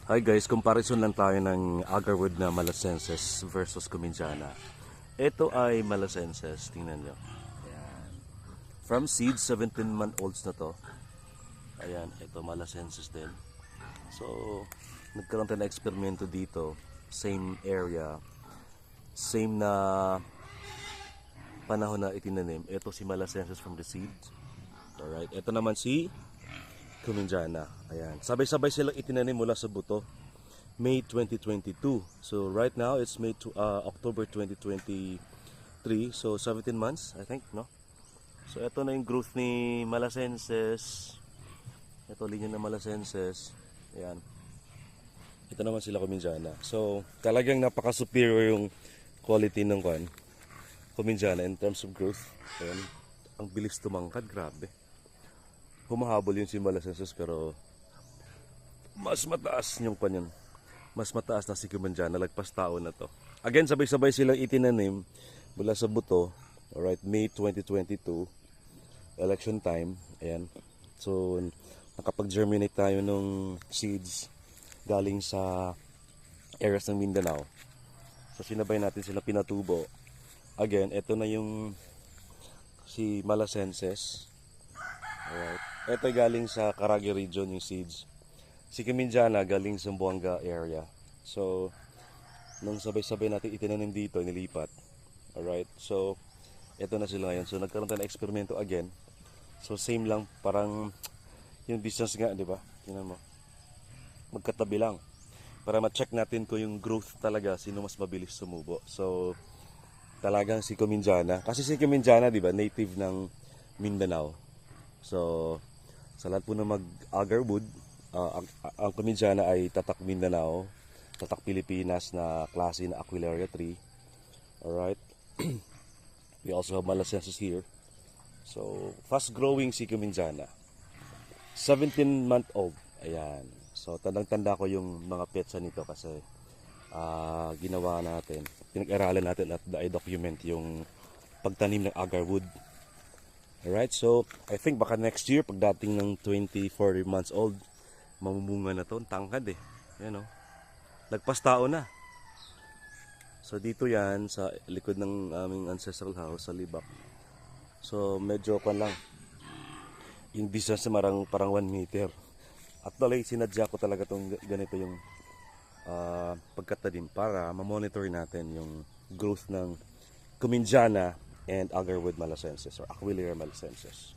Hi guys, comparison lang tayo ng agarwood na Malasenses versus Comminjana. Ito ay Malasenses, tingnan nyo. Ayan. From seed, 17-month-olds na to. Ayan, ito Malasenses din. So, nagkaroon tayo ng eksperimento dito. Same area. Same na panahon na itinanim. Ito si Malasenses from the seed. Alright, ito naman si Comminjana. Ayan. Sabay-sabay silang itinanim mula sa buto. May 2022. So right now it's October 2023. So 17 months, I think, no? So ito na yung growth ni Malasenses. Ito linya ng Malasenses. Ayan. Ito naman sila Comminjana. So talagang napaka-superior yung quality ng Comminjana in terms of growth. Ayan. Ang bilis tumangkad, grabe. Humahabol yung si Malasenses pero mas mataas yung kanyan. Mas mataas na si Comminjana, lagpas taon na to. Again, sabay-sabay silang itinanim mula sa buto. Alright, May 2022, election time. Ayan. So, nakapag-germinate tayo ng seeds galing sa areas ng Mindanao. So, sinabay natin sila pinatubo. Again, ito na yung si Malasenses. Alright. Ito galing sa Caraga region yung seeds. Si Comminjana galing sa Zamboanga area. So, nung sabay-sabay natin itinanim dito, nilipat. Alright. So, ito na sila ngayon. So, nagkaroon tayo ng eksperimento again. So, same lang. Parang yung distance nga, di ba? Tingnan mo. Magkatabi lang. Para ma-check natin ko yung growth talaga, sino mas mabilis sumubo. So, talagang si Comminjana. Kasi si Comminjana, di ba, native ng Mindanao. So, sa lahat po na mag-agarwood, ang Comminjana ay tatak Mindanao, tatak Pilipinas na klase na Aquilaria tree. Alright. We also have Malasenses here. So, fast-growing si Comminjana. 17-month-old. Ayan. So, tandang-tanda ko yung mga petsa nito kasi ginawa natin. Pinag-aralan natin at i-document yung pagtanim ng agarwood. Alright, so I think baka next year, pagdating ng 24 months old, mamumunga na to. Tangkad eh. Yan o. Lagpas tao na. So dito yan, sa likod ng aming ancestral house, sa Libak. So medyo lang. Yung distance parang 1 meter. At tuloy, sinadya ko talaga tong ganito yung pagkatanim para ma-monitor natin yung growth ng Comminjana and agarwood Malasenses or Aquilaria Malasenses.